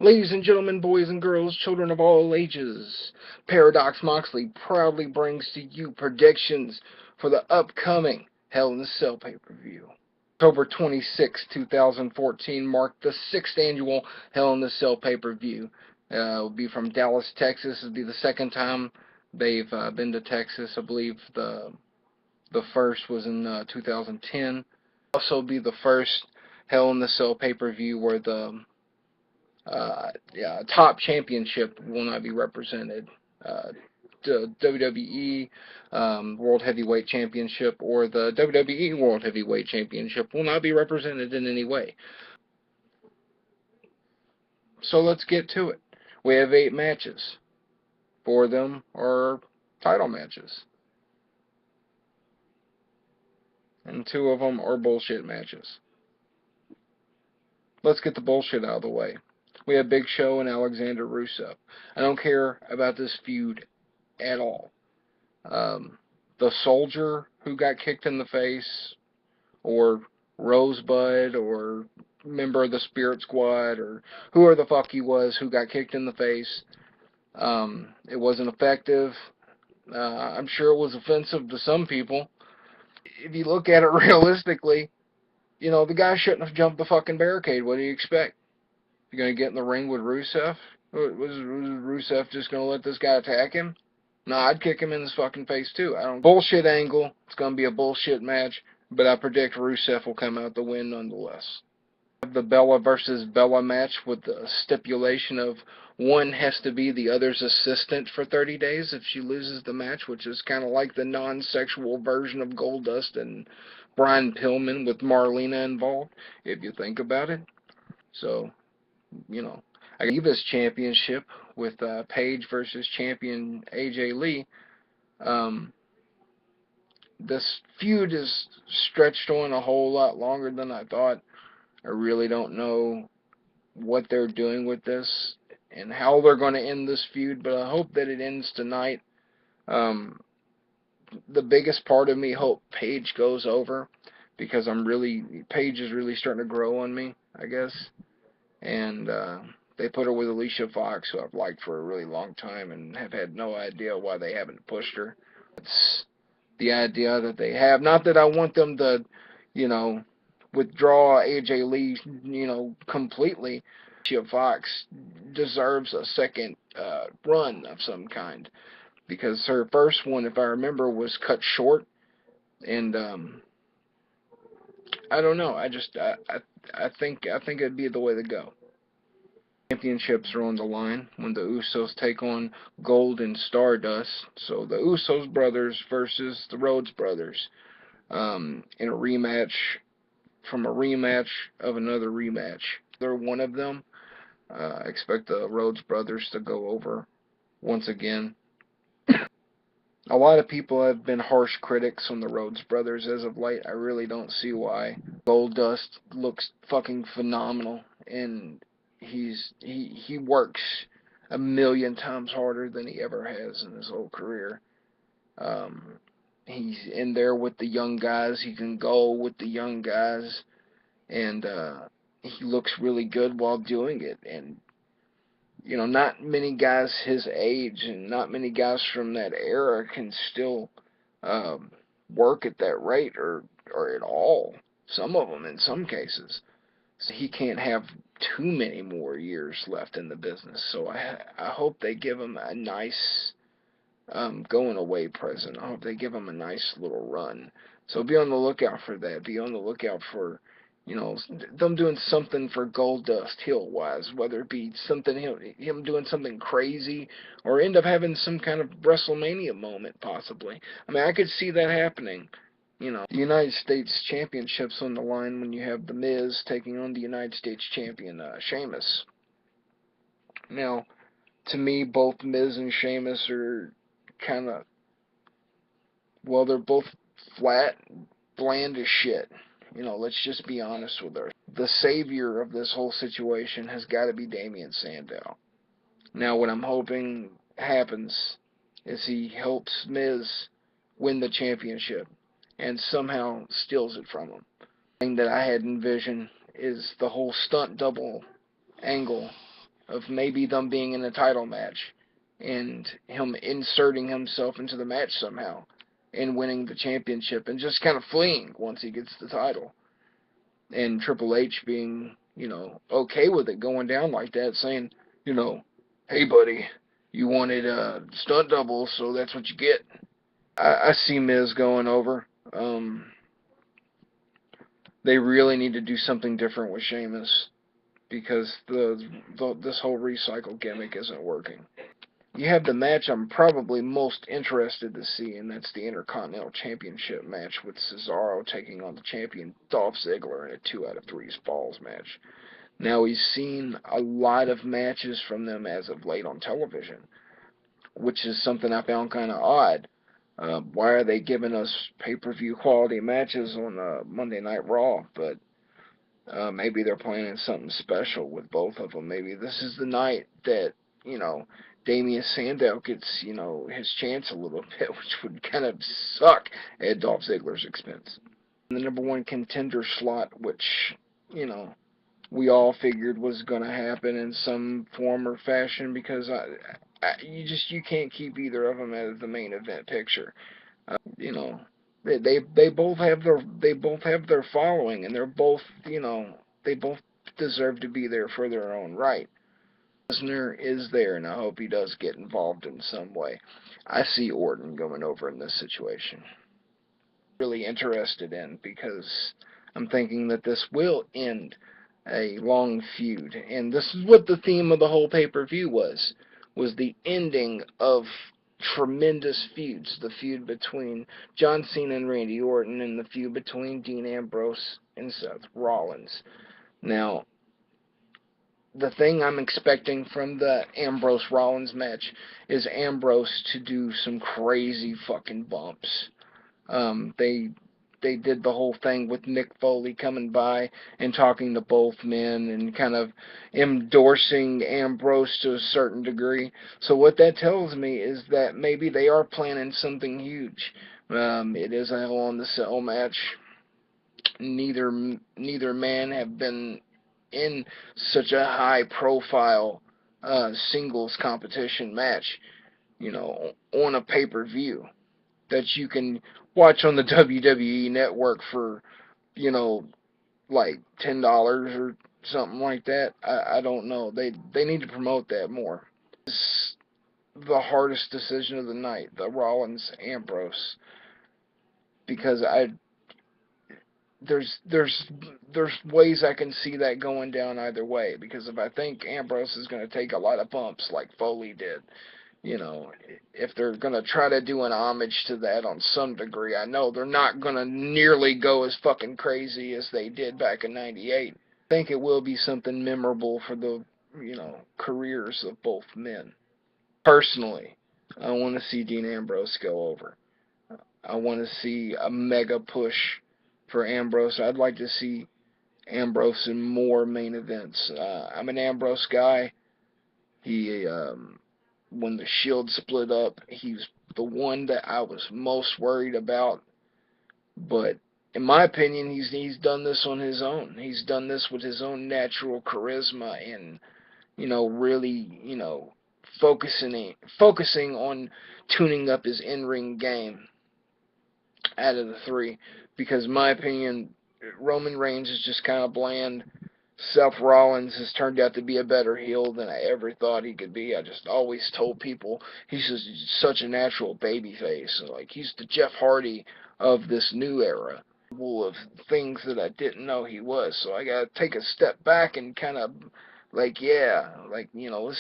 Ladies and gentlemen, boys and girls, children of all ages, Paradox Moxley proudly brings to you predictions for the upcoming Hell in a Cell pay-per-view. October 26, 2014 marked the 6th annual Hell in a Cell pay-per-view. It will be from Dallas, Texas. It will be the second time they've been to Texas. I believe the first was in 2010. Also be the first Hell in a Cell pay-per-view where the top championship will not be represented. The WWE World Heavyweight Championship or the WWE World Heavyweight Championship will not be represented in any way. So let's get to it. We have 8 matches. 4 of them are title matches. And 2 of them are bullshit matches. Let's get the bullshit out of the way. We have Big Show and Alexander Rusev. I don't care about this feud at all. The soldier who got kicked in the face, or Rosebud, or member of the Spirit Squad, or whoever the fuck he was who got kicked in the face, it wasn't effective. I'm sure it was offensive to some people. If you look at it realistically, you know, the guy shouldn't have jumped the fucking barricade. What do you expect? You're going to get in the ring with Rusev? Was Rusev just going to let this guy attack him? No, I'd kick him in his fucking face too. I don't. Bullshit angle. It's going to be a bullshit match, but I predict Rusev will come out the win nonetheless. The Bella versus Bella match with the stipulation of one has to be the other's assistant for 30 days if she loses the match, which is kind of like the non-sexual version of Goldust and Brian Pillman with Marlena involved, if you think about it. So, you know, I got Divas Championship with Paige versus champion AJ Lee. This feud is stretched on a whole lot longer than I thought. I really don't know what they're doing with this and how they're going to end this feud, but I hope that it ends tonight. The biggest part of me hope Paige goes over, because Paige is really starting to grow on me, I guess. And they put her with Alicia Fox, who I've liked for a really long time and have had no idea why they haven't pushed her. It's the idea that they have. Not that I want them to, you know, withdraw AJ Lee, you know, completely. Alicia Fox deserves a second run of some kind, because her first one, if I remember, was cut short, and I don't know. I think it'd be the way to go. Championships are on the line when the Usos take on Gold and Stardust. So the Usos brothers versus the Rhodes brothers in a rematch from a rematch of another rematch. They're one of them. I expect the Rhodes brothers to go over once again. A lot of people have been harsh critics on the Rhodes brothers as of late. I really don't see why. Goldust looks fucking phenomenal, and he works a million times harder than he ever has in his whole career. He's in there with the young guys. He can go with the young guys, and he looks really good while doing it. And you know, not many guys his age and not many guys from that era can still work at that rate or at all. Some of them in some cases. So he can't have too many more years left in the business. So I hope they give him a nice going away present. I hope they give him a nice little run. So be on the lookout for that. Be on the lookout for, you know, them doing something for Goldust heel-wise, whether it be something him doing something crazy or end up having some kind of WrestleMania moment, possibly. I mean, I could see that happening. You know, the United States Championship's on the line when you have The Miz taking on the United States Champion, Sheamus. Now, to me, both Miz and Sheamus are kind of, well, they're both flat, bland as shit. You know, let's just be honest with her. The savior of this whole situation has got to be Damien Sandow. Now, what I'm hoping happens is he helps Miz win the championship and somehow steals it from him. The thing that I had envisioned is the whole stunt double angle of maybe them being in a title match and him inserting himself into the match somehow and winning the championship and just kind of fleeing once he gets the title. And Triple H being, okay with it going down like that, saying, hey buddy, you wanted a stunt double, so that's what you get. I see Miz going over. They really need to do something different with Sheamus because this whole recycle gimmick isn't working. You have the match I'm probably most interested to see, and that's the Intercontinental Championship match with Cesaro taking on the champion Dolph Ziggler in a 2 out of 3 falls match. Now, we've seen a lot of matches from them as of late on television, which is something I found kind of odd. Why are they giving us pay-per-view quality matches on Monday Night Raw? But maybe they're planning something special with both of them. Maybe this is the night that, Damian Sandow gets, his chance a little bit, which would kind of suck at Dolph Ziggler's expense. The number 1 contender slot, which, we all figured was going to happen in some form or fashion because you can't keep either of them as the main event picture. They both have their following, and they're both they both deserve to be there for their own right. Lesnar is there, and I hope he does get involved in some way. I see Orton going over in this situation. Really interested in, because I'm thinking that this will end a long feud, and this is what the theme of the whole pay-per-view was the ending of tremendous feuds, the feud between John Cena and Randy Orton, and the feud between Dean Ambrose and Seth Rollins. Now, the thing I'm expecting from the Ambrose-Rollins match is Ambrose to do some crazy fucking bumps. They did the whole thing with Mick Foley coming by and talking to both men and kind of endorsing Ambrose to a certain degree. So what that tells me is that maybe they are planning something huge. It is a Hell in the Cell match. Neither man have been in such a high-profile singles competition match, on a pay-per-view that you can watch on the WWE network for, like $10 or something like that. I don't know. They need to promote that more. It's the hardest decision of the night, the Rollins-Ambrose, because there's ways I can see that going down either way, because if I think Ambrose is going to take a lot of bumps like Foley did, if they're going to try to do an homage to that on some degree, I know they're not going to nearly go as fucking crazy as they did back in '98. I think it will be something memorable for the, careers of both men. Personally, I want to see Dean Ambrose go over. I want to see a mega push for Ambrose. I'd like to see Ambrose in more main events. I'm an Ambrose guy. He, when the Shield split up, he's the one that I was most worried about. But in my opinion, he's done this on his own. He's done this with his own natural charisma and, really, focusing on tuning up his in-ring game out of the 3. Because in my opinion, Roman Reigns is just kind of bland. Seth Rollins has turned out to be a better heel than I ever thought he could be. I just always told people he's just such a natural babyface. Like, he's the Jeff Hardy of this new era. Full of things that I didn't know he was. So I gotta take a step back and kind of, let's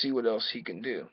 see what else he can do.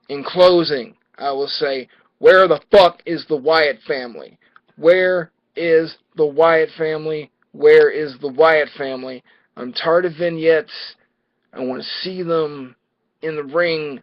In closing, I will say, where the fuck is the Wyatt family? Where is the Wyatt family? Where is the Wyatt family? I'm tired of vignettes. I want to see them in the ring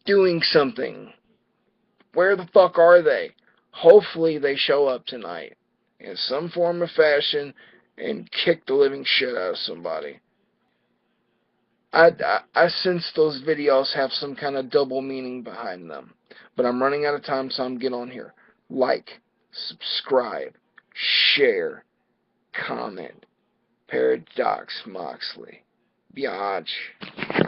doing something. Where the fuck are they? Hopefully they show up tonight in some form or fashion and kick the living shit out of somebody. I sense those videos have some kind of double meaning behind them. But I'm running out of time, so I'm going to get on here. Like, subscribe, share, comment, and subscribe. Paradox Moxley. Biatch.